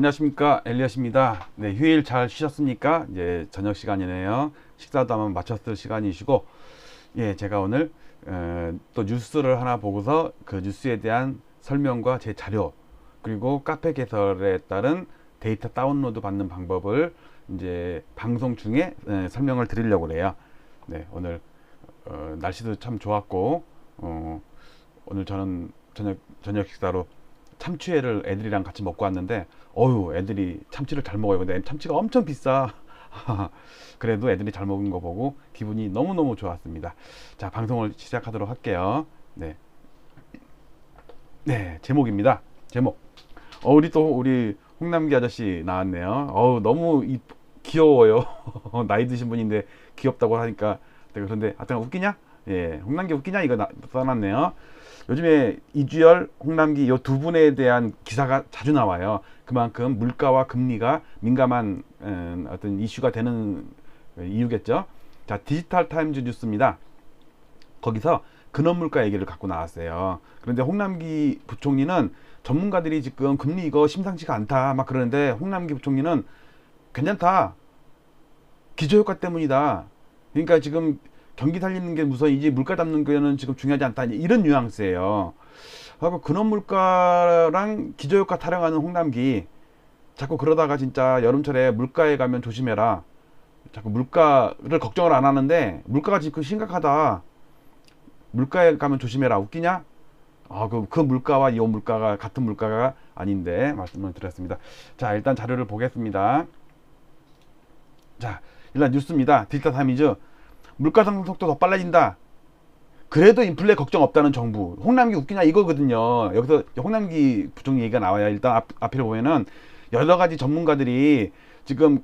안녕하십니까, 엘리엇입니다. 네, 휴일 잘 쉬셨습니까? 이제 저녁 시간이네요. 식사도 한번 마쳤을 시간이시고, 예, 제가 오늘 또 뉴스를 하나 보고서 그 뉴스에 대한 설명과 제 자료, 그리고 카페 개설에 따른 데이터 다운로드 받는 방법을 이제 방송 중에 설명을 드리려고 그래요. 네, 오늘 날씨도 참 좋았고, 오늘 저는 저녁 식사로 참치회를 애들이랑 같이 먹고 왔는데, 어휴, 애들이 참치를 잘 먹어요. 근데 참치가 엄청 비싸. 그래도 애들이 잘 먹은 거 보고 기분이 너무너무 좋았습니다. 자, 방송을 시작하도록 할게요. 네, 제목입니다. 제목. 우리 홍남기 아저씨 나왔네요. 너무 귀여워요. 나이 드신 분인데 귀엽다고 하니까. 네, 그런데 하여튼 웃기냐? 예, 홍남기 웃기냐? 이거 써놨네요. 요즘에 이주열, 홍남기 이 두 분에 대한 기사가 자주 나와요. 그만큼 물가와 금리가 민감한 어떤 이슈가 되는 이유겠죠. 자, 디지털 타임즈 뉴스입니다. 거기서 근원물가 얘기를 갖고 나왔어요. 그런데 홍남기 부총리는 전문가들이 지금 금리 이거 심상치가 않다 막 그러는데, 홍남기 부총리는 괜찮다, 기저효과 때문이다, 그러니까 지금 경기 살리는 게 무서이지 물가 잡는 거는 지금 중요하지 않다, 이런 뉘앙스예요. 하고 근원물가랑 기저효과 타령하는 홍남기, 자꾸 그러다가 진짜 여름철에 물가에 가면 조심해라, 자꾸 물가를 걱정을 안 하는데 물가가 지금 심각하다, 물가에 가면 조심해라, 웃기냐? 그 물가와 이 물가가 같은 물가가 아닌데 말씀을 드렸습니다. 자, 일단 자료를 보겠습니다. 자, 일단 뉴스입니다. 디지털 타임즈. 물가 상승 속도 더 빨라진다, 그래도 인플레 걱정 없다는 정부. 홍남기 웃기냐 이거거든요. 여기서 홍남기 부총리 얘기가 나와요. 일단 앞에 보면은 여러 가지 전문가들이 지금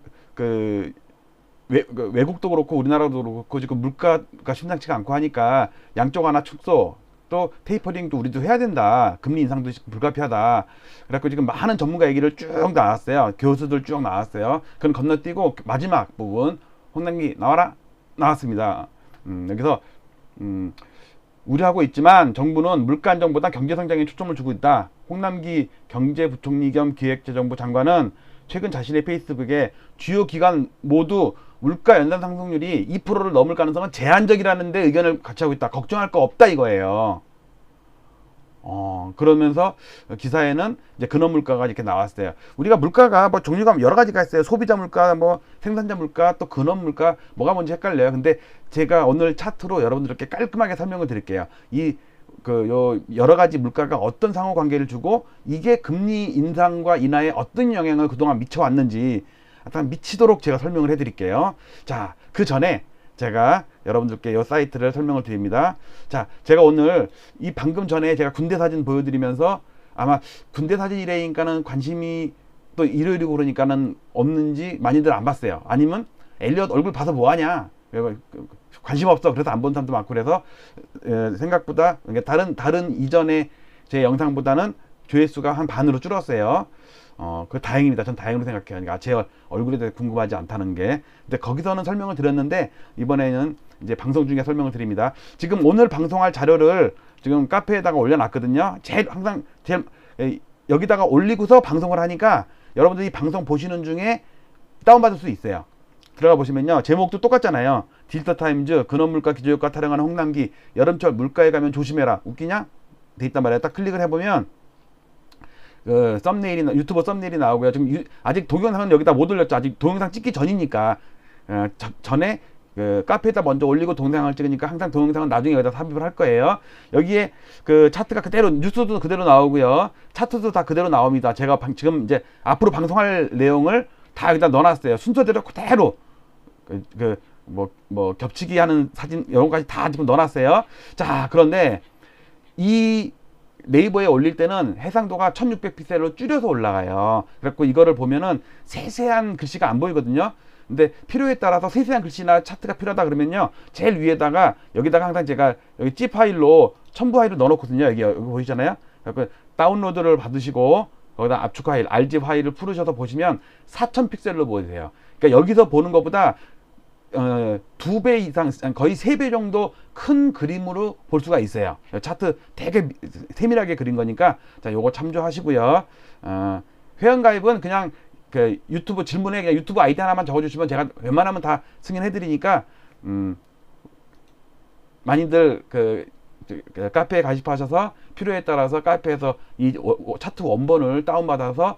외국도 그렇고 우리나라도 그렇고 지금 물가가 심상치가 않고 하니까 양쪽 하나 축소, 또 테이퍼링도 우리도 해야 된다, 금리 인상도 불가피하다, 그래갖고 지금 많은 전문가 얘기를 쭉 나왔어요. 교수들 쭉 나왔어요. 그건 건너뛰고 마지막 부분, 홍남기 나와라, 나왔습니다. 여기서 우려하고 있지만 정부는 물가 안정보다 경제 성장에 초점을 두고 있다. 홍남기 경제부총리 겸 기획재정부 장관은 최근 자신의 페이스북에 주요 기관 모두 물가 연산 상승률이 2%를 넘을 가능성은 제한적이라는데 의견을 같이 하고 있다. 걱정할 거 없다 이거예요. 그러면서 기사에는 이제 근원 물가가 이렇게 나왔어요. 우리가 물가가 뭐 종류가 여러 가지가 있어요. 소비자 물가, 뭐 생산자 물가, 또 근원 물가, 뭐가 뭔지 헷갈려요. 근데 제가 오늘 차트로 여러분들께 깔끔하게 설명을 드릴게요. 요 여러 가지 물가가 어떤 상호 관계를 주고 이게 금리 인상과 인하에 어떤 영향을 그동안 미쳐왔는지 약간 미치도록 제가 설명을 해드릴게요. 자, 그 전에 제가 여러분들께 이 사이트를 설명을 드립니다. 자, 제가 오늘 방금 전에 제가 군대 사진 보여드리면서 아마 군대 사진이래니까는 관심이 또 일요일이고 그러니까는 없는지 많이들 안 봤어요. 아니면 엘리엇 얼굴 봐서 뭐하냐, 관심 없어, 그래서 안 본 사람도 많고, 그래서 생각보다 다른 이전에 제 영상보다는 조회수가 한 반으로 줄었어요. 그 다행입니다. 전 다행으로 생각해요. 그러니까 제 얼굴에 대해 궁금하지 않다는 게. 근데 거기서는 설명을 드렸는데 이번에는 이제 방송 중에 설명을 드립니다. 지금 오늘 방송할 자료를 지금 카페에다가 올려놨거든요. 항상 여기다가 올리고서 방송을 하니까 여러분들이 방송 보시는 중에 다운받을 수 있어요. 들어가 보시면요, 제목도 똑같잖아요. 디지털 타임즈, 근원물가 기저효과 타령하는 홍남기, 여름철 물가에 가면 조심해라, 웃기냐? 돼 있단 말이에요. 딱 클릭을 해보면 유튜버 썸네일이 나오고요. 지금 아직 동영상은 여기다 못 올렸죠. 아직 동영상 찍기 전이니까. 전에 카페에다 먼저 올리고 동영상을 찍으니까 항상 동영상은 나중에 여기다 삽입을 할 거예요. 여기에 차트가 그대로, 뉴스도 그대로 나오고요, 차트도 다 그대로 나옵니다. 제가 지금 이제 앞으로 방송할 내용을 다 여기다 넣어놨어요. 순서대로 그대로 뭐 겹치기 하는 사진 이런 것까지 다 지금 넣어놨어요. 자, 그런데 이 네이버에 올릴 때는 해상도가 1600픽셀로 줄여서 올라가요. 그래갖고 이거를 보면은 세세한 글씨가 안 보이거든요. 근데 필요에 따라서 세세한 글씨나 차트가 필요하다 그러면요, 제일 위에다가 여기다가 항상 제가 여기 C 파일로 첨부 파일을 넣어놓거든요. 여기 보이잖아요. 그래갖고 다운로드를 받으시고 거기다 압축 파일, RG 파일을 풀으셔서 보시면 4000픽셀로 보이세요. 그러니까 여기서 보는 것보다 2배 이상, 거의 3배 정도 큰 그림으로 볼 수가 있어요. 차트 되게 세밀하게 그린 거니까, 자, 요거 참조하시고요. 회원가입은 그냥 그 유튜브 질문에 그냥 유튜브 아이디 하나만 적어주시면 제가 웬만하면 다 승인해드리니까 많이들 그 카페에 가입하셔서 필요에 따라서 카페에서 이 차트 원본을 다운받아서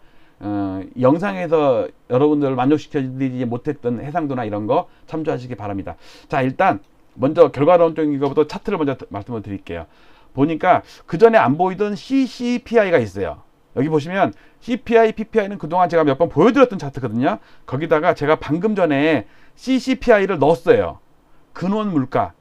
영상에서 여러분들을 만족시켜드리지 못했던 해상도나 이런 거 참조하시기 바랍니다. 자, 일단 먼저 결과론적인 것부터 차트를 먼저 말씀을 드릴게요. 보니까 그 전에 안 보이던 CCPI가 있어요. 여기 보시면 CPI, PPI는 그동안 제가 몇 번 보여드렸던 차트거든요. 거기다가 제가 방금 전에 CCPI를 넣었어요. 근원 물가.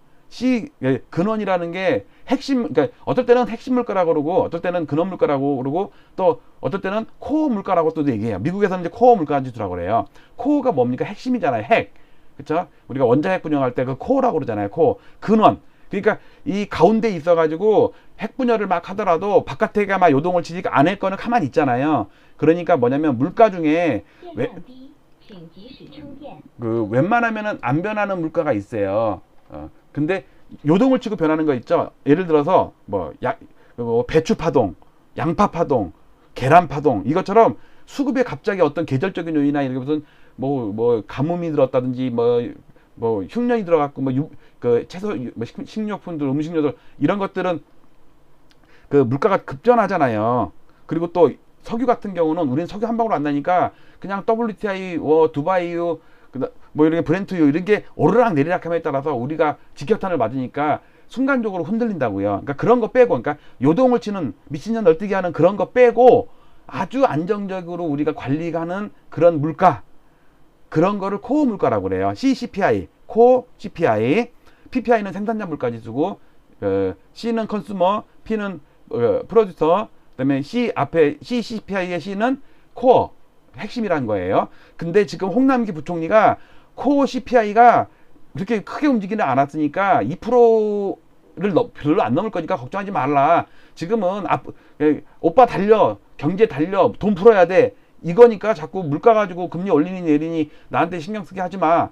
근원이라는 게 핵심, 그러니까 어떨 때는 핵심 물가라고 그러고, 어떨 때는 근원 물가라고 그러고, 또 어떨 때는 코어 물가라고 또 얘기해요. 미국에서는 이제 코어 물가 지수라고 그래요. 코어가 뭡니까? 핵심이잖아요. 핵. 그쵸? 우리가 원자핵 분열할 때 그 코어라고 그러잖아요. 코어. 근원. 그러니까 이 가운데 있어가지고 핵 분열을 막 하더라도 바깥에가 막 요동을 치지 않을 거는 가만히 있잖아요. 그러니까 뭐냐면 물가 중에 그 웬만하면은 안 변하는 물가가 있어요. 근데 요동을 치고 변하는 거 있죠. 예를 들어서 뭐 배추 파동, 양파 파동, 계란 파동 이것처럼 수급에 갑자기 어떤 계절적인 요인이나 이런 무슨 뭐 가뭄이 들었다든지 뭐 흉년이 들어갔고 그 채소 식료품들 음식료들 이런 것들은 그 물가가 급전하잖아요. 그리고 또 석유 같은 경우는 우리는 석유 한 방울 안 나니까 그냥 WTI, 두바이유, 뭐 이렇게 브렌트유 이런 게 오르락 내리락 함에 따라서 우리가 직격탄을 맞으니까 순간적으로 흔들린다고요. 그러니까 그런 거 빼고, 그러니까 요동을 치는 미친년 널뛰기 하는 그런 거 빼고 아주 안정적으로 우리가 관리하는 그런 물가, 그런 거를 코어 물가라고 그래요. CCPI, 코어 CPI, PPI는 생산자 물가 지수고, C는 컨슈머, P는 프로듀서, 그다음에 CCPI의 C는 코어, 핵심이라는 거예요. 근데 지금 홍남기 부총리가 코어 CPI가 그렇게 크게 움직이지 않았으니까 2%를 별로 안 넘을 거니까 걱정하지 말라. 지금은 오빠 달려, 경제 달려, 돈 풀어야 돼. 이거니까 자꾸 물가 가지고 금리 올리니 내리니 나한테 신경 쓰게 하지 마.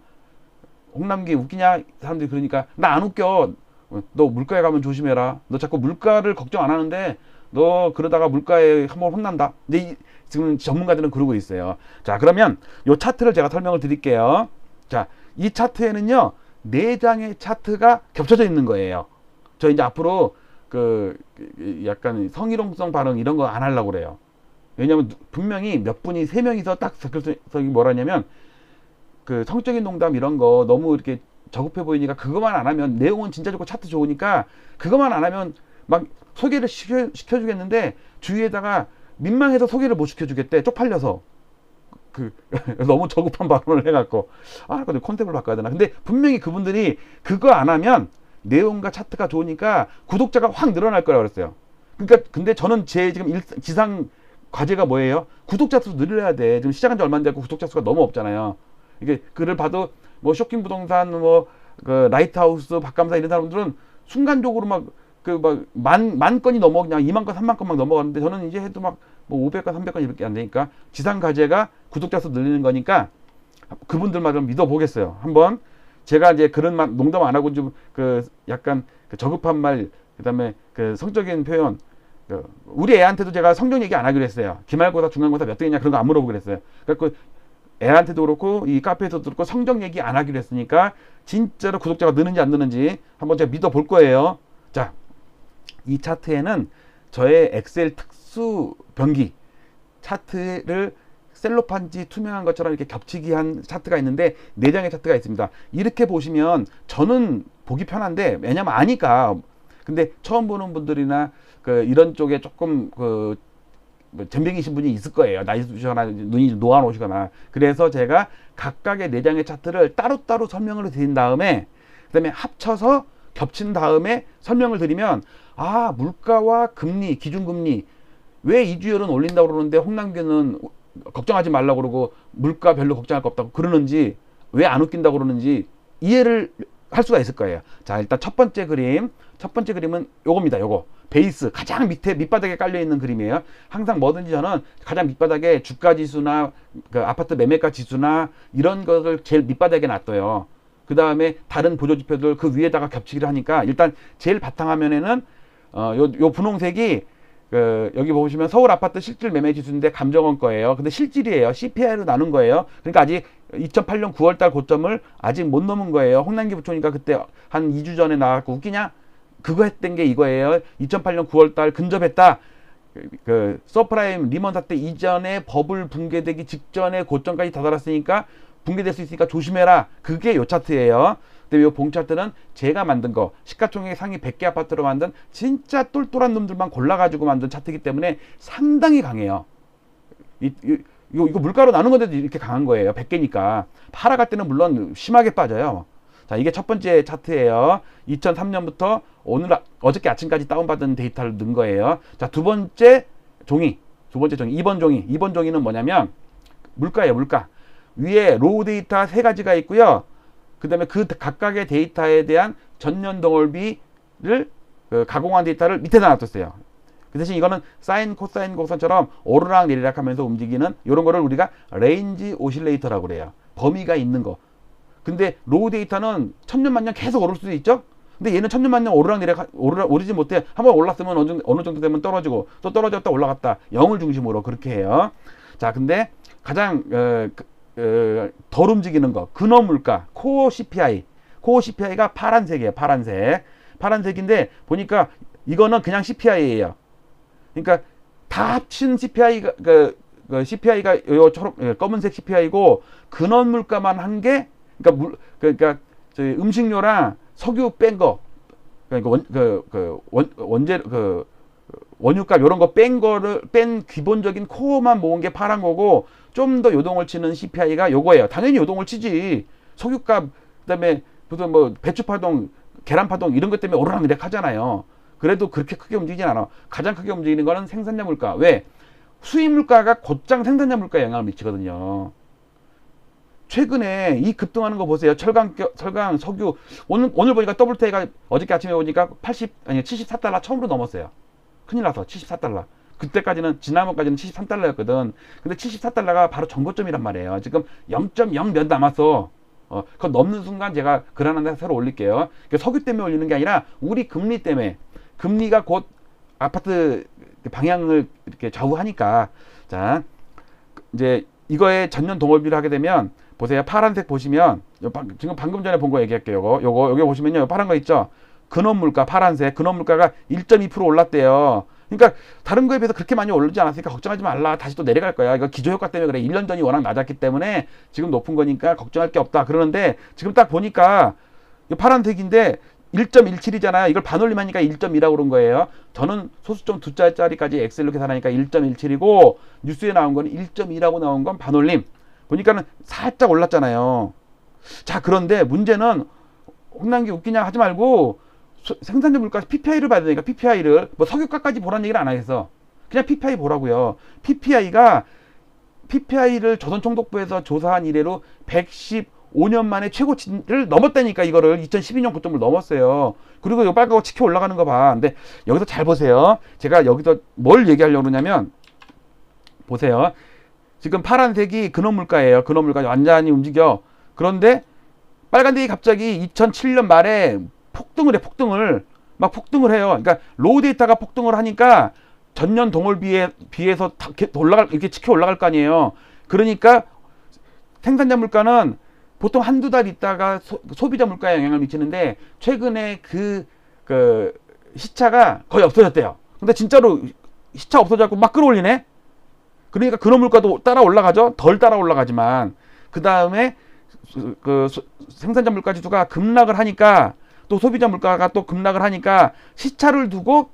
홍남기 웃기냐? 사람들이 그러니까 나 안 웃겨. 너 물가에 가면 조심해라. 너 자꾸 물가를 걱정 안 하는데 너 그러다가 물가에 한번 혼난다. 근데 지금 전문가들은 그러고 있어요. 자, 그러면 이 차트를 제가 설명을 드릴게요. 자, 이 차트에는요 4장의 차트가 겹쳐져 있는 거예요. 저 이제 앞으로 그 약간 성희롱성 발언 이런 거 안 하려고 그래요. 왜냐면 분명히 몇 분이 3명이서 딱 적혈성이 뭐라냐면 그 성적인 농담 이런 거 너무 이렇게 저급해 보이니까 그것만 안 하면 내용은 진짜 좋고 차트 좋으니까 그것만 안 하면 막 소개를 시켜주겠는데 주위에다가 민망해서 소개를 못 시켜주겠대. 쪽팔려서. 너무 저급한 발언을 해갖고 근데 컨셉을 바꿔야 되나. 근데 분명히 그분들이 그거 안 하면 내용과 차트가 좋으니까 구독자가 확 늘어날 거라고 그랬어요. 그러니까 근데 저는 제 지금 지상 과제가 뭐예요? 구독자 수 늘려야 돼. 지금 시작한 지 얼마 안 됐고 구독자 수가 너무 없잖아요. 이게 글을 봐도 뭐 쇼킹 부동산 그 라이트하우스 박감사 이런 사람들은 순간적으로 만 건이 넘어 그냥 2만 건 3만 건 막 넘어가는데 저는 이제 해도 뭐 500건 300건 이렇게 안 되니까 지상 과제가 구독자 수 늘리는 거니까 그분들만 좀 믿어 보겠어요. 한번 제가 이제 그런 농담 안 하고 좀 약간 저급한 말 그다음에 성적인 표현 우리 애한테도 제가 성적 얘기 안 하기로 했어요. 기말고사 중간고사 몇 등이냐 그런 거 안 물어보기로 했어요. 그러니까 애한테도 그렇고 이 카페에서도 그렇고 성적 얘기 안 하기로 했으니까 진짜로 구독자가 느는지 안 느는지 한번 제가 믿어 볼 거예요. 자, 이 차트에는 저의 엑셀 특수 변기 차트를 셀로판지 투명한 것처럼 이렇게 겹치기 한 차트가 있는데 4장의 차트가 있습니다. 이렇게 보시면 저는 보기 편한데 왜냐면 아니까. 근데 처음 보는 분들이나 이런 쪽에 조금 잼병이신 분이 있을 거예요. 나이 드시거나 눈이 노안오시거나. 그래서 제가 각각의 4장의 차트를 따로따로 설명을 드린 다음에 그다음에 합쳐서 겹친 다음에 설명을 드리면 물가와 금리, 기준금리 왜 이주열은 올린다고 그러는데 홍남기는 걱정하지 말라고 그러고 물가 별로 걱정할 거 없다고 그러는지 왜 안 웃긴다고 그러는지 이해를 할 수가 있을 거예요. 자, 일단 첫 번째 그림은 요겁니다. 요거 베이스 가장 밑에 밑바닥에 깔려 있는 그림이에요. 항상 뭐든지 저는 가장 밑바닥에 주가 지수나 아파트 매매가 지수나 이런 것을 제일 밑바닥에 놔둬요. 그 다음에 다른 보조 지표들 그 위에다가 겹치기를 하니까 일단 제일 바탕화면에는 요 분홍색이 여기 보시면 서울 아파트 실질 매매 지수인데 감정원 거예요. 근데 실질이에요. CPI로 나눈 거예요. 그러니까 아직 2008년 9월달 고점을 아직 못 넘은 거예요. 홍남기 부총리가 그때 한 2주 전에 나왔고 웃기냐? 그거 했던 게 이거예요. 2008년 9월달 근접했다. 서프라임 리먼 사태 이전에 버블 붕괴되기 직전에 고점까지 다다랐으니까 붕괴될 수 있으니까 조심해라. 그게 요 차트예요. 근데 이 봉 차트는 제가 만든 거, 시가총액 상위 100개 아파트로 만든 진짜 똘똘한 놈들만 골라가지고 만든 차트이기 때문에 상당히 강해요. 이거 물가로 나눈 건데도 이렇게 강한 거예요. 100개니까. 팔아갈 때는 물론 심하게 빠져요. 자, 이게 첫 번째 차트예요. 2003년부터 어저께 아침까지 다운받은 데이터를 넣은 거예요. 자, 두 번째 종이. 2번 종이는 뭐냐면 물가예요, 물가. 위에 로우 데이터 세 가지가 있고요. 그 다음에 그 각각의 데이터에 대한 전년 동월비를 가공한 데이터를 밑에다 놔뒀어요. 그 대신 이거는 사인, 코사인 곡선처럼 오르락 내리락 하면서 움직이는 이런 거를 우리가 레인지 오실레이터라고 그래요. 범위가 있는 거. 근데 로우 데이터는 천년만년 계속 오를 수도 있죠. 근데 얘는 천년만년 오르락 내리락 오르지 못해. 한번 올랐으면 어느 정도 되면 떨어지고 또 떨어졌다 올라갔다 0을 중심으로 그렇게 해요. 자, 근데 가장 덜 움직이는 거 근원물가 코어 CPI. 코어 CPI가 파란색이에요. 파란색인데 보니까 이거는 그냥 CPI예요. 그러니까 다 합친 CPI가 CPI가 요 검은색 CPI고 근원 물가만 한 게 그러니까 저희 음식료랑 석유 뺀 거 그러니까 원유값 이런 거 뺀 기본적인 코어만 모은 게 파란 거고 좀 더 요동을 치는 CPI가 요거예요. 당연히 요동을 치지. 석유값 그다음에 무슨 뭐 배추 파동, 계란 파동 이런 것 때문에 오르락내리락 하잖아요. 그래도 그렇게 크게 움직이진 않아. 가장 크게 움직이는 거는 생산자 물가. 왜? 수입 물가가 곧장 생산자 물가에 영향을 미치거든요. 최근에 이 급등하는 거 보세요. 철강, 석유. 오늘 보니까 WTI가 어저께 아침에 보니까 74달러 처음으로 넘었어요. 큰일 나서 74달러. 그때까지는 지난번까지는 73달러였거든. 근데 74달러가 바로 정고점이란 말이에요. 지금 0.0 몇 남았어. 그거 넘는 순간 제가 글 하나 새로 올릴게요. 석유 때문에 올리는 게 아니라 우리 금리 때문에. 금리가 곧 아파트 방향을 이렇게 좌우하니까. 자, 이제 이거에 전년 동월비를 하게 되면 보세요. 파란색 보시면 지금 방금 전에 본 거 얘기할게요. 요거 여기 보시면요. 파란 거 있죠. 근원 물가 파란색. 근원 물가가 1.2% 올랐대요. 그러니까 다른 거에 비해서 그렇게 많이 오르지 않았으니까 걱정하지 말라. 다시 또 내려갈 거야. 이거 기저효과 때문에 그래. 1년 전이 워낙 낮았기 때문에 지금 높은 거니까 걱정할 게 없다. 그러는데 지금 딱 보니까 파란색인데 1.17이잖아요. 이걸 반올림하니까 1.2라고 그런 거예요. 저는 소수점 두 자리까지 엑셀로 계산하니까 1.17이고 뉴스에 나온 건 1.2라고 나온 건 반올림. 보니까는 살짝 올랐잖아요. 자, 그런데 문제는 홍남기 웃기냐 하지 말고 생산자 물가 PPI를 봐야 되니까 PPI를 뭐 석유가까지 보라는 얘기를 안 하겠어. 그냥 PPI 보라고요. PPI를 조선총독부에서 조사한 이래로 115년 만에 최고치를 넘었다니까. 이거를 2012년 고점을 넘었어요. 그리고 이거 빨갛고 치켜 올라가는 거 봐. 근데 여기서 잘 보세요. 제가 여기서 뭘 얘기하려고 그러냐면 보세요. 지금 파란색이 근원물가예요. 근원물가 완전히 움직여. 그런데 빨간색이 갑자기 2007년 말에 폭등을 폭등을 해요. 그러니까 로우 데이터가 폭등을 하니까 전년 동월비에 비해서 이렇게 치켜 올라갈 거 아니에요. 그러니까 생산자 물가는 보통 한두 달 있다가 소비자 물가에 영향을 미치는데 최근에 그 시차가 거의 없어졌대요. 근데 진짜로 시차 없어져갖고 막 끌어올리네. 그러니까 근원 물가도 따라 올라가죠. 덜 따라 올라가지만 그 다음에 생산자 물가 지수가 급락을 하니까 또 소비자 물가가 또 급락을 하니까 시차를 두고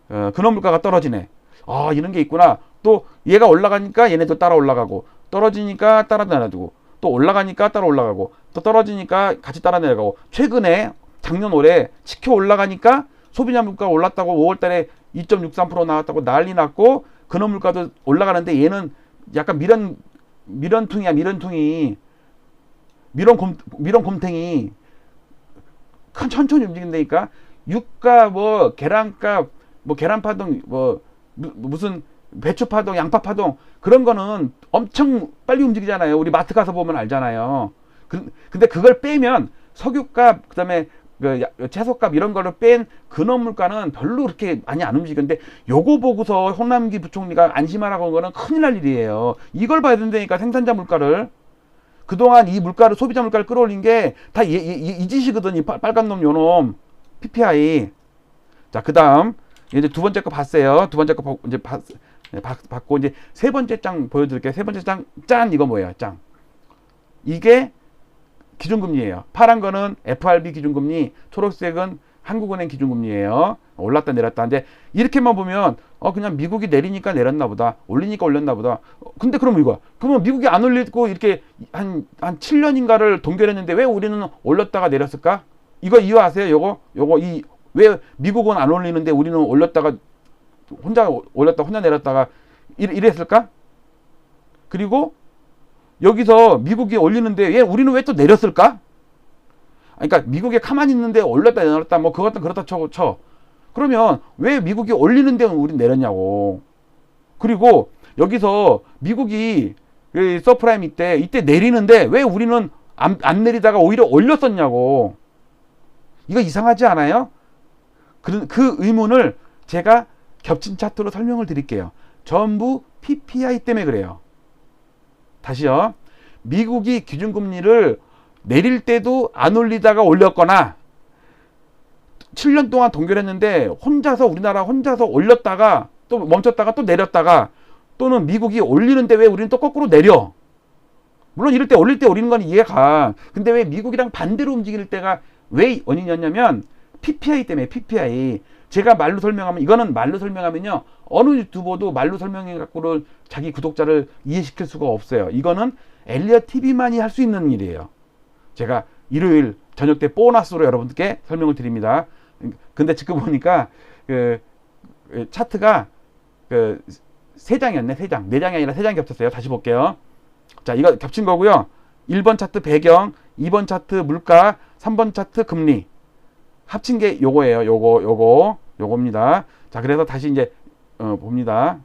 근원 물가가 떨어지네. 아, 이런 게 있구나. 또 얘가 올라가니까 얘네도 따라 올라가고 떨어지니까 따라 내려가고 또 올라가니까 따라 올라가고 또 떨어지니까 같이 따라 내려가고. 최근에 작년 올해 치켜 올라가니까 소비자 물가가 올랐다고 5월달에 2.63% 나왔다고 난리 났고 근원 물가도 올라가는데 얘는 약간 미련퉁이야. 미련곰탱이 천천히 움직인다니까. 유가 뭐 계란값 뭐 계란파동 뭐 무슨 배추파동 양파파동 그런 거는 엄청 빨리 움직이잖아요. 우리 마트 가서 보면 알잖아요. 근데 그걸 빼면 석유값 그다음에 채소값 이런 거를 뺀 근원 물가는 별로 그렇게 많이 안 움직였는데 요거 보고서 홍남기 부총리가 안심하라고 한 거는 큰일 날 일이에요. 이걸 봐야 된다니까 생산자 물가를. 그동안 이 물가를 소비자 물가를 끌어올린 게 다 이 짓이거든. 이 빨간 놈 요놈 PPI. 자, 그다음 이제 두 번째 거 봤어요. 두 번째 거 이제 봤고 이제 세 번째 장 보여드릴게요. 세 번째 장 짠 이거 뭐예요? 짱. 이게 기준금리예요. 파란 거는 FRB 기준금리, 초록색은 한국은행 기준금리예요. 올랐다 내렸다. 근데 이렇게만 보면 그냥 미국이 내리니까 내렸나 보다. 올리니까 올렸나 보다. 근데 그럼 이거야. 그러면 미국이 안 올리고 이렇게 한 7년인가를 동결했는데 왜 우리는 올렸다가 내렸을까? 이거 이유 아세요? 요거 왜 미국은 안 올리는데 우리는 올렸다가 혼자 올렸다 혼자 내렸다가 이랬을까? 그리고 여기서 미국이 올리는데 왜 우리는 왜 또 내렸을까? 그러니까 미국에 가만히 있는데 올렸다 내렸다 뭐 그것도 그렇다 쳐. 그러면 왜 미국이 올리는데 우린 내렸냐고. 그리고 여기서 미국이 서프라임 이때 내리는데 왜 우리는 안 내리다가 오히려 올렸었냐고. 이거 이상하지 않아요? 그 의문을 제가 겹친 차트로 설명을 드릴게요. 전부 PPI 때문에 그래요. 다시요. 미국이 기준금리를 내릴 때도 안 올리다가 올렸거나 7년 동안 동결했는데 우리나라 혼자서 올렸다가 또 멈췄다가 또 내렸다가 또는 미국이 올리는데 왜 우리는 또 거꾸로 내려. 물론 이럴 때 올릴 때 올리는 건 이해가. 근데 왜 미국이랑 반대로 움직일 때가 왜 원인이었냐면 PPI 때문에 PPI. 제가 말로 설명하면 이거는 말로 설명하면요. 어느 유튜버도 말로 설명해 갖고는 자기 구독자를 이해시킬 수가 없어요. 이거는 엘리엇 TV만이 할 수 있는 일이에요. 제가 일요일 저녁 때 보너스로 여러분들께 설명을 드립니다. 근데 지금 보니까 차트가 세 장이었네. 세 장. 네 장이 아니라 세 장이 겹쳤어요. 다시 볼게요. 자, 이거 겹친 거고요. 1번 차트 배경, 2번 차트 물가, 3번 차트 금리. 합친 게 요거예요. 요겁니다. 자, 그래서 다시 이제 봅니다.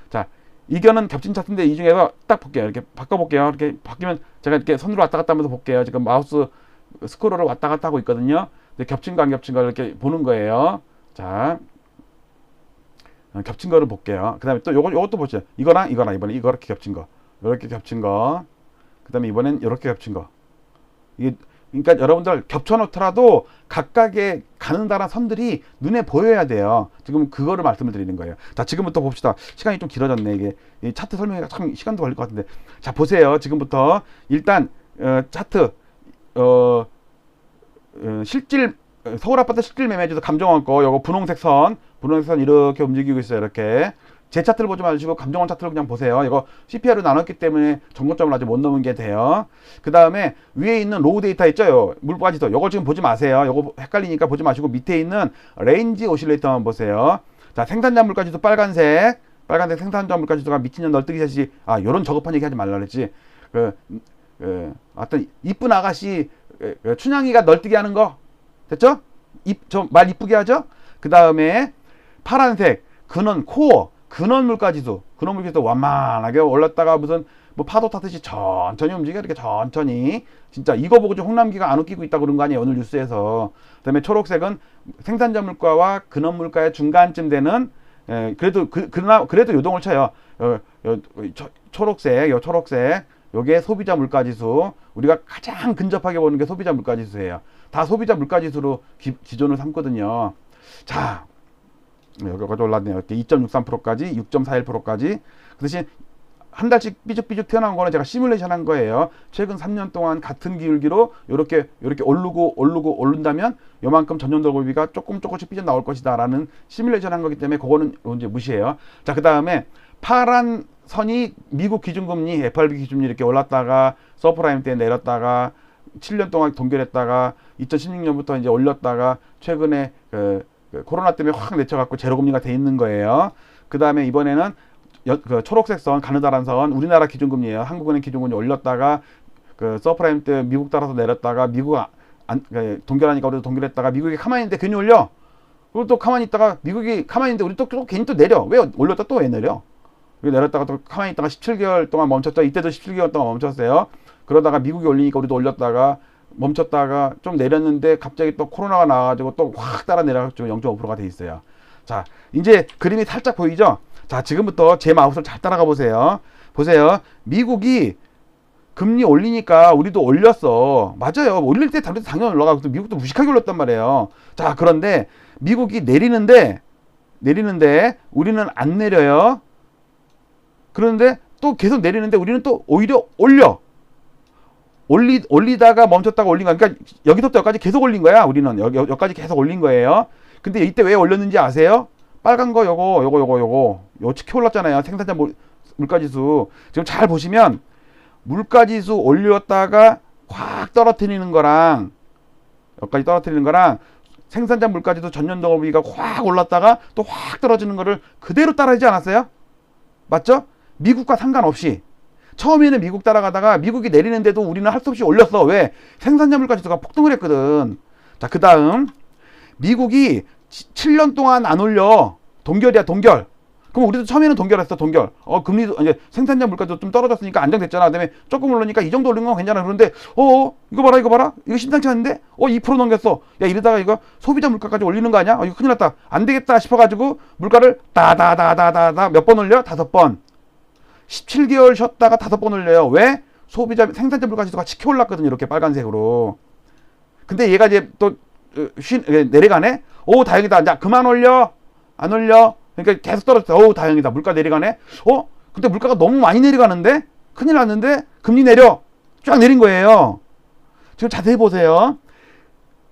자, 이거는 겹친 차트인데 이 중에서 딱 볼게요. 이렇게 바꿔볼게요. 이렇게 바뀌면 제가 이렇게 손으로 왔다 갔다 하면서 볼게요. 지금 마우스 스크롤을 왔다 갔다 하고 있거든요. 근데 겹친 거 안 겹친 거 이렇게 보는 거예요. 자, 겹친 거를 볼게요. 그 다음에 또 요것도 보죠. 이거랑 이번에 이렇게 겹친 거. 이렇게 겹친 거. 그 다음에 이번엔 이렇게 겹친 거. 이게 그러니까 여러분들 겹쳐놓더라도 각각의 가는다란 선들이 눈에 보여야 돼요. 지금 그거를 말씀을 드리는 거예요. 자, 지금부터 봅시다. 시간이 좀 길어졌네. 이게 이 차트 설명이 참 시간도 걸릴 것 같은데. 자, 보세요. 지금부터 일단 차트 실질 서울 아파트 실질 매매주도 감정원 거 요거 분홍색 선 이렇게 움직이고 있어요. 이렇게 제 차트를 보지 마시고 감정원 차트를 그냥 보세요. 이거 CPR로 나눴기 때문에 정고점을 아직 못 넘은 게 돼요. 그 다음에 위에 있는 로우 데이터 있죠. 물가지수. 요거 지금 보지 마세요. 요거 헷갈리니까 보지 마시고 밑에 있는 레인지 오실레이터만 보세요. 자, 생산자 물가지수 빨간색 생산자 물가지수가 미친년 널뛰기 셋이 요런 저급한 얘기 하지 말라 그랬지. 어떤 이쁜 아가씨 춘향이가 널뛰기 하는 거 됐죠? 저 말 이쁘게 하죠? 그 다음에 파란색 근원 코어 근원 물가지수 완만하게 올랐다가 무슨 뭐 파도 타듯이 천천히 움직여. 이렇게 천천히. 진짜 이거 보고 좀 홍남기가 안 웃기고 있다고 그런 거 아니에요, 오늘 뉴스에서. 그 다음에 초록색은 생산자 물가와 근원 물가의 중간쯤 되는 그래도 요동을 쳐요. 초록색 요게 소비자 물가지수. 우리가 가장 근접하게 보는 게 소비자 물가지수예요. 다 소비자 물가지수로 기존을 삼거든요. 자, 여기까지 올랐네요. 이렇게 2.63%까지 6.41%까지. 그 대신 한 달씩 삐죽삐죽 튀어나온 거는 제가 시뮬레이션 한 거예요. 최근 3년 동안 같은 기울기로 요렇게 오른다면 요만큼 전년도 골비가 조금씩 삐져 나올 것이다 라는 시뮬레이션 한 거기 때문에 그거는 이제 무시해요. 자, 그 다음에 파란 선이 미국 기준금리 FRB 기준금리 이렇게 올랐다가 서프라임 때 내렸다가 7년 동안 동결했다가 2016년부터 이제 올렸다가 최근에 코로나 때문에 확 내쳐갖고 제로금리가 돼 있는 거예요. 그 다음에 이번에는 초록색 선, 가느다란 선, 우리나라 기준금리예요. 한국은행 기준금리 올렸다가 서프라임 때 미국 따라서 내렸다가 미국 동결하니까 우리도 동결했다가 미국이 가만히 있는데 괜히 올려. 그리고 또 가만히 있다가 미국이 가만히 있는데 우리 또 괜히 또 내려. 왜 올렸다 또 왜 내려? 내렸다가 또 가만히 있다가 17개월 동안 멈췄죠. 이때도 17개월 동안 멈췄어요. 그러다가 미국이 올리니까 우리도 올렸다가 멈췄다가 좀 내렸는데 갑자기 또 코로나가 나와가지고 또 확 따라 내려가지고 0.5%가 돼 있어요. 자, 이제 그림이 살짝 보이죠? 자, 지금부터 제 마우스를 잘 따라가 보세요. 보세요. 미국이 금리 올리니까 우리도 올렸어. 맞아요. 올릴 때 당연히 올라가고 미국도 무식하게 올렸단 말이에요. 자, 그런데 미국이 내리는데 우리는 안 내려요. 그런데 또 계속 내리는데 우리는 또 오히려 올리다가 멈췄다가 올린 거야. 그러니까 여기서부터 여기까지 계속 올린 거야. 우리는 여기까지 계속 올린 거예요. 근데 이때 왜 올렸는지 아세요? 빨간 거 요거 치켜 올랐잖아요. 생산자 물가지수. 지금 잘 보시면 물가지수 올렸다가 확 떨어뜨리는 거랑 여기까지 떨어뜨리는 거랑 생산자 물가지수 전년 동업이가 확 올랐다가 또 확 떨어지는 거를 그대로 따라하지 않았어요? 맞죠? 미국과 상관없이 처음에는 미국 따라가다가 미국이 내리는데도 우리는 할 수 없이 올렸어. 왜? 생산자 물가지수가 폭등을 했거든. 자, 그 다음 미국이 7년 동안 안 올려. 동결이야, 동결. 그럼 우리도 처음에는 동결했어, 동결. 금리도 이제 생산자 물가도 좀 떨어졌으니까 안정됐잖아. 그다음에 조금 오르니까 이 정도 오른 건 괜찮아. 그런데 이거 봐라. 이거 심상치 않은데? 2% 넘겼어. 야, 이러다가 이거 소비자 물가까지 올리는 거 아니야? 이거 큰일 났다. 안 되겠다 싶어가지고 물가를 다다다다다다 몇 번 올려? 5번. 17개월 쉬었다가 5번 올려요. 왜? 소비자 생산자 물가지수가 치켜 올랐거든요. 이렇게 빨간색으로. 근데 얘가 이제 또 내려가네. 다행이다. 자, 그만 올려. 안 올려. 그러니까 계속 떨어졌어. 다행이다. 물가 내려가네. 근데 물가가 너무 많이 내려가는데? 큰일 났는데? 금리 내려. 쫙 내린 거예요. 지금 자세히 보세요.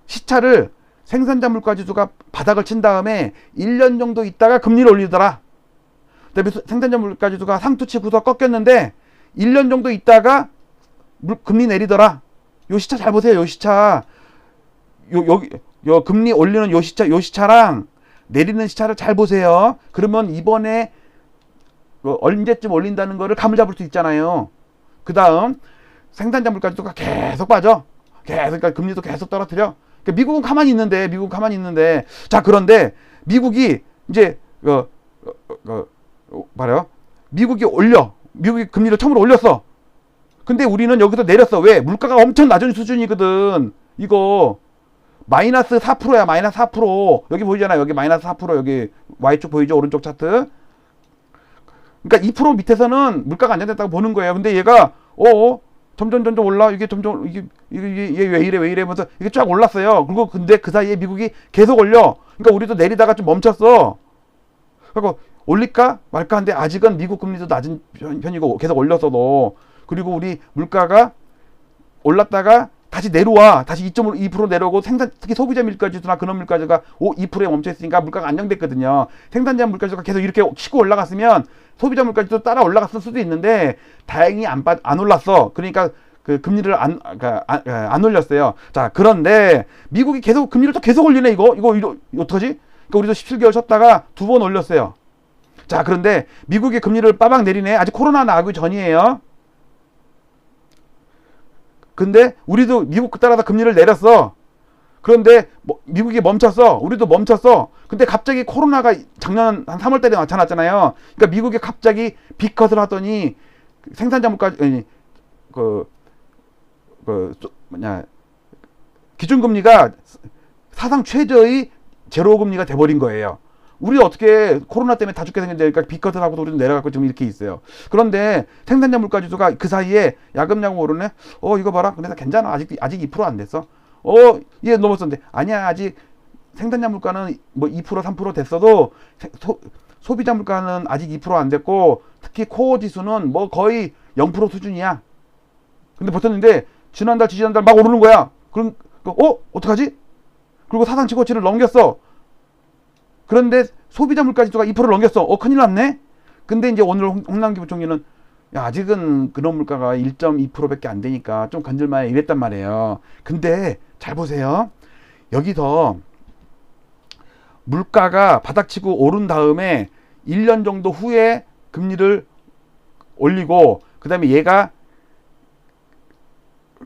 시차를 생산자 물가지수가 바닥을 친 다음에 1년 정도 있다가 금리를 올리더라. 그다음에 생산자 물가지수가 상투치고서 꺾였는데 1년 정도 있다가 금리 내리더라. 요 시차 잘 보세요. 요 시차. 요 금리 올리는 요 시차랑 내리는 시차를 잘 보세요. 그러면 이번에 언제쯤 올린다는 거를 감을 잡을 수 있잖아요. 그 다음 생산자 물가지수가 계속 빠져. 그러니까 금리도 계속 떨어뜨려. 그러니까 미국은 가만히 있는데 자, 그런데 미국이 이제 말해요. 미국이 금리를 처음으로 올렸어. 근데 우리는 여기서 내렸어. 왜? 물가가 엄청 낮은 수준이거든. 이거 마이너스 4%야. 마이너스 4%. 여기 보이잖아요. 여기 마이너스 4%. 여기 Y축 보이죠? 오른쪽 차트. 그러니까 2% 밑에서는 물가가 안정됐다고 보는 거예요. 근데 얘가 점점 올라. 이게 왜 이래 하면서 이게 쫙 올랐어요. 그리고 근데 그 사이에 미국이 계속 올려. 그러니까 우리도 내리다가 좀 멈췄어. 그리고 올릴까 말까 한데 아직은 미국 금리도 낮은 편이고 계속 올렸어도. 그리고 우리 물가가 올랐다가 다시 내려와. 다시 2.2% 내려오고 특히 소비자 물가지수나 근원 물가지수가 2%에 멈춰 있으니까 물가가 안정됐거든요. 생산자 물가지수가 계속 이렇게 치고 올라갔으면 소비자 물가지수 따라 올라갔을 수도 있는데 다행히 안 올랐어. 그러니까 그 금리를 안 올렸어요. 자, 그런데 미국이 계속 금리를 또 계속 올리네. 이거 어떡하지? 그러니까 우리도 17개월 쉬었다가 2번 올렸어요. 자, 그런데 미국이 금리를 빠박 내리네. 아직 코로나 나기 전이에요. 근데 우리도 미국 따라서 금리를 내렸어. 그런데 미국이 멈췄어. 우리도 멈췄어. 근데 갑자기 코로나가 작년 한 3월 달에 나타났잖아요. 그러니까 미국이 갑자기 빅컷을 하더니 생산자 물가 기준금리가 사상 최저의 제로금리가 돼버린 거예요. 우리 어떻게 코로나 때문에 다 죽게 생겼는데 그러니까 빅컷을 하고도 우리도 내려가고 지금 이렇게 있어요. 그런데 생산자 물가지수가 그 사이에 야금야금 오르네. 이거 봐라. 그래서 괜찮아. 아직 2% 안 됐어. 얘 넘었었는데 아니야. 아직 생산자 물가는 뭐 2% 3% 됐어도 소비자 물가는 아직 2% 안 됐고 특히 코어 지수는 뭐 거의 0% 수준이야. 근데 버텼는데 지지난달 막 오르는 거야. 그럼 어떡하지? 그리고 사상 최고치를 넘겼어. 그런데 소비자 물가지수가 2%를 넘겼어. 큰일 났네. 근데 이제 오늘 홍남기 부총리는 아직은 근원 물가가 1.2%밖에 안 되니까 좀 건질만해 이랬단 말이에요. 근데 잘 보세요. 여기서 물가가 바닥치고 오른 다음에 1년 정도 후에 금리를 올리고 그다음에 얘가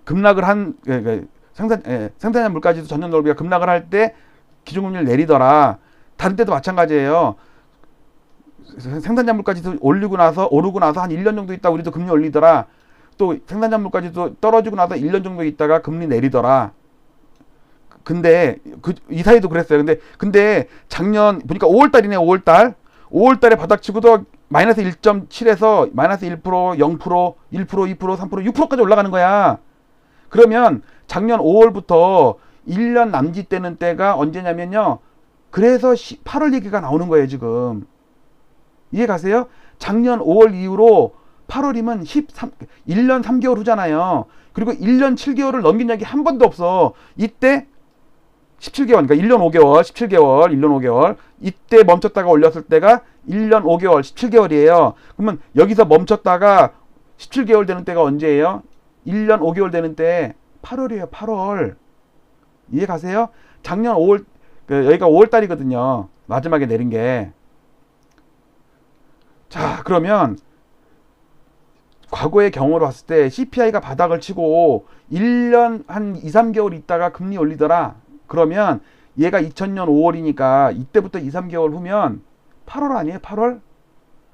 급락을 한 생산자 물가지수 전년 동기가 급락을 할 때 기준금리를 내리더라. 다른 때도 마찬가지예요. 생산자 물가지수 오르고 나서 한 1년 정도 있다 우리도 금리 올리더라. 또 생산자물까지도 떨어지고 나서 1년 정도 있다가 금리 내리더라. 근데 이 사이도 그랬어요. 근데 작년 보니까 5월달이네. 5월달에 바닥치고도 마이너스 1.7에서 마이너스 1%, 0%, 1%, 2%, 3%, 6%까지 올라가는 거야. 그러면 작년 5월부터 1년 남짓되는 때가 언제냐면요. 그래서 8월 얘기가 나오는 거예요, 지금. 이해 가세요? 작년 5월 이후로 8월이면 1년 3개월 후잖아요. 그리고 1년 7개월을 넘긴 적이 한 번도 없어. 이때 17개월, 그러니까 1년 5개월, 17개월, 1년 5개월. 이때 멈췄다가 올렸을 때가 1년 5개월, 17개월이에요. 그러면 여기서 멈췄다가 17개월 되는 때가 언제예요? 1년 5개월 되는 때 8월이에요, 8월. 이해 가세요? 작년 5월, 여기가 5월 달이거든요. 마지막에 내린 게. 자, 그러면 과거의 경우로 봤을 때 CPI가 바닥을 치고 1년 한 2, 3개월 있다가 금리 올리더라. 그러면 얘가 2000년 5월이니까 이때부터 2, 3개월 후면 8월 아니에요? 8월?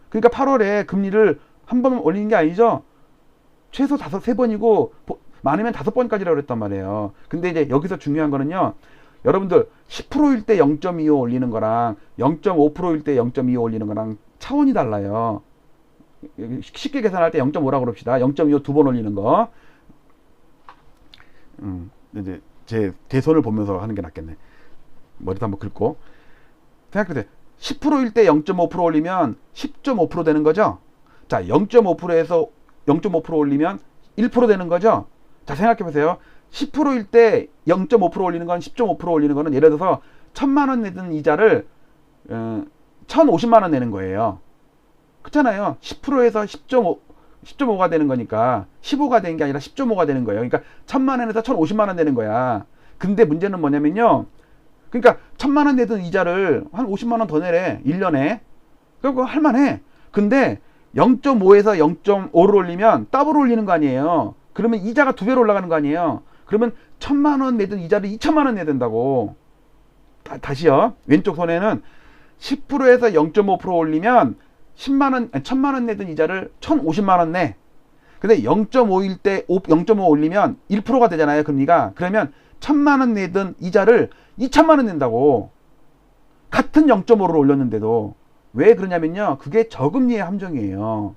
그러니까 8월에 금리를 한 번 올리는 게 아니죠. 최소 3번이고 많으면 5번까지라고 그랬단 말이에요. 근데 이제 여기서 중요한 거는요. 여러분들 10%일 때 0.25 올리는 거랑 0.5%일 때 0.25 올리는 거랑 차원이 달라요. 쉽게 계산할 때 0.5라고 그럽시다. 0.25 두 번 올리는 거. 이제 제 손을 보면서 하는 게 낫겠네. 머리도 한번 긁고. 생각해보세요. 10%일 때 0.5% 올리면 10.5% 되는 거죠. 자, 0.5%에서 0.5% 올리면 1% 되는 거죠. 자, 생각해보세요. 10%일 때 0.5% 올리는 건 10.5% 올리는 거는 예를 들어서 1000만 원 내던 이자를 1050만 원 내는 거예요. 그렇잖아요. 10%에서 10.5가 되는 거니까 15가 되는 게 아니라 10.5가 되는 거예요. 그러니까 1000만 원에서 1050만 원 되는 거야. 근데 문제는 뭐냐면요. 그러니까 1000만 원 내던 이자를 한 50만 원 더 내래. 1년에. 그거 할만해. 근데 0.5에서 0.5를 올리면 더블 올리는 거 아니에요. 그러면 이자가 2배로 올라가는 거 아니에요. 그러면 1000만 원 내던 이자를 2000만 원 내야 된다고. 다시요. 왼쪽 손에는 10%에서 0.5% 올리면 1000만 원 내던 이자를 1050만 원 내. 근데 0.5일 때 0.5 올리면 1%가 되잖아요, 금리가. 그러면 1000만 원 내던 이자를 2000만 원 낸다고. 같은 0.5를 올렸는데도. 왜 그러냐면요. 그게 저금리의 함정이에요.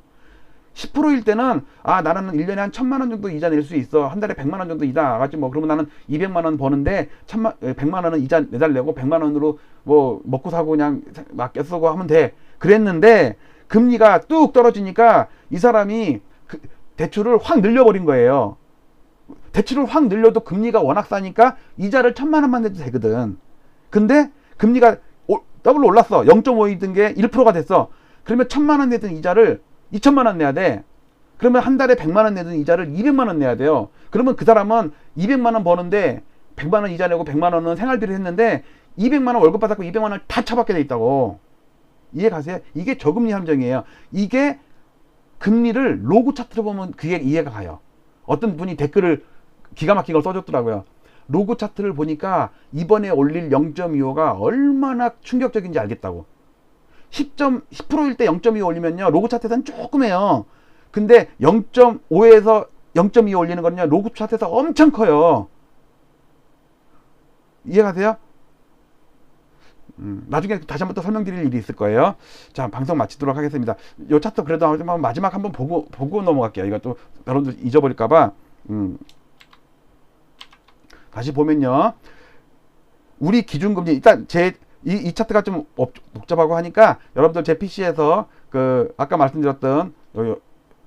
10%일 때는 나는 1년에 한 1000만 원 정도 이자 낼 수 있어. 한 달에 100만 원 정도 이자 나가지 뭐. 그러면 나는 200만 원 버는데 100만 원은 이자 내달래고 100만 원으로 뭐 먹고 사고 그냥 맡겨 쓰고 하면 돼. 그랬는데 금리가 뚝 떨어지니까 이 사람이 대출을 확 늘려버린 거예요. 대출을 확 늘려도 금리가 워낙 싸니까 이자를 1000만 원만 내도 되거든. 근데 금리가 더블로 올랐어. 0.5이던 게 1%가 됐어. 그러면 1000만 원 내던 이자를 2000만 원 내야 돼. 그러면 한 달에 100만 원 내던 이자를 200만 원 내야 돼요. 그러면 그 사람은 200만 원 버는데 100만 원 이자 내고 100만 원은 생활비를 했는데 200만 원 월급 받았고 200만 원을 다 처받게 돼 있다고. 이해 가세요? 이게 저금리 함정이에요. 이게 금리를 로그 차트로 보면 그게 이해가 가요. 어떤 분이 댓글을 기가 막힌 걸 써줬더라고요. 로그 차트를 보니까 이번에 올릴 0.25가 얼마나 충격적인지 알겠다고. 10%일 때 0.25 올리면요. 로그 차트에서는 조금 해요. 근데 0.5에서 0.25 올리는 거는요. 로그 차트에서 엄청 커요. 이해가세요? 나중에 다시 한번 또 설명드릴 일이 있을 거예요. 자, 방송 마치도록 하겠습니다. 요 차트 그래도 마지막 한번 보고 넘어갈게요. 이거 또 여러분들 잊어버릴까봐. 다시 보면요. 우리 기준금리, 일단 이 차트가 좀 복잡하고 하니까 여러분들 제 PC에서 아까 말씀드렸던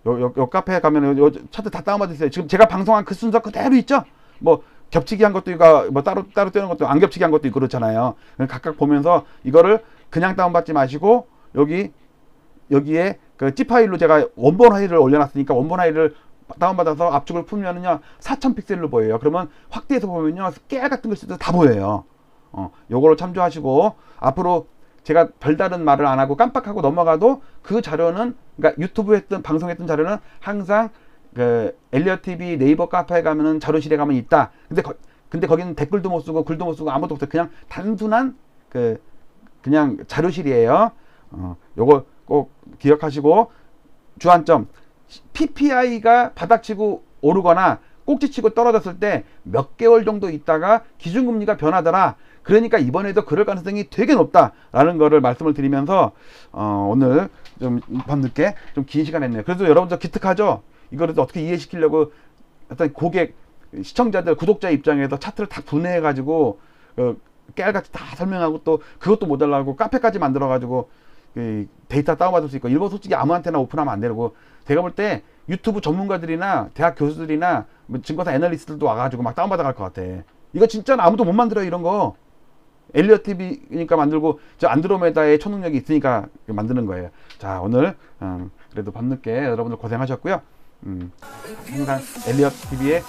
요 카페에 가면 요 차트 다 다운받으세요. 지금 제가 방송한 그 순서 그대로 있죠? 뭐 겹치기 한 것도 있고 뭐 따로 떼는 것도 안 겹치기 한 것도 있고 그렇잖아요. 각각 보면서 이거를 그냥 다운받지 마시고 여기에 그 Z 파일로 제가 원본 파일을 올려놨으니까 원본 파일을 다운받아서 압축을 풀면은요 4000 픽셀로 보여요. 그러면 확대해서 보면요 깨알 같은 글씨도 다 보여요. 요거를 참조하시고 앞으로 제가 별다른 말을 안 하고 깜빡하고 넘어가도 그 자료는 그러니까 유튜브 방송했던 자료는 항상 그 엘리엇 TV 네이버 카페에 가면은 자료실에 가면 있다. 근데 거기는 댓글도 못 쓰고 글도 못 쓰고 아무것도 없어요. 그냥 단순한 그냥 자료실이에요. 요거 꼭 기억하시고 주안점 PPI가 바닥치고 오르거나 꼭지치고 떨어졌을 때 몇 개월 정도 있다가 기준금리가 변하더라. 그러니까 이번에도 그럴 가능성이 되게 높다라는 거를 말씀을 드리면서 오늘 좀 밤늦게 좀 긴 시간 했네요. 그래도 여러분들 기특하죠? 이거를 어떻게 이해시키려고 어떤 고객, 시청자들, 구독자 입장에서 차트를 다 분해해 가지고 깨알같이 다 설명하고 또 그것도 모자라고 카페까지 만들어 가지고 데이터 다운받을 수 있고, 이거 솔직히 아무한테나 오픈하면 안 되고, 제가 볼 때 유튜브 전문가들이나 대학 교수들이나 증권사 애널리스트들도 와가지고 막 다운받아 갈 것 같아. 이거 진짜 아무도 못 만들어요, 이런 거. 엘리엇 TV니까 만들고, 저 안드로메다의 초능력이 있으니까 만드는 거예요. 자, 오늘 그래도 밤늦게 여러분들 고생하셨고요. 항상 엘리엇 TV에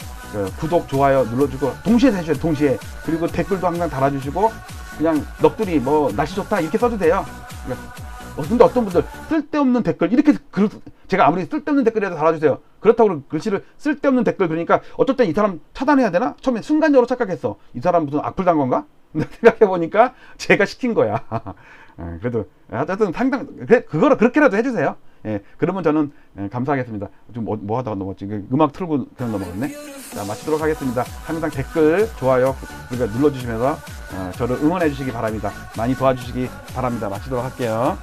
구독, 좋아요 눌러주고 동시에 해주세요. 동시에. 그리고 댓글도 항상 달아주시고, 그냥 넋두리 뭐 날씨 좋다 이렇게 써도 돼요. 근데 어떤 분들 쓸데없는 댓글 이렇게 제가 아무리 쓸데없는 댓글이라도 달아주세요. 그렇다고 글씨를 쓸데없는 댓글, 그러니까 어떨 땐 이 사람 차단해야 되나? 처음에 순간적으로 착각했어. 이 사람 무슨 악플 단 건가? 근데 생각해보니까 제가 시킨 거야. 그래도 하여튼 상당 그거를 그렇게라도 해주세요. 예, 그러면 저는 감사하겠습니다. 좀 뭐 하다가 넘었지? 음악 틀고 그냥 넘어갔네. 자, 마치도록 하겠습니다. 항상 댓글, 좋아요 눌러주시면서 저를 응원해 주시기 바랍니다. 많이 도와주시기 바랍니다. 마치도록 할게요.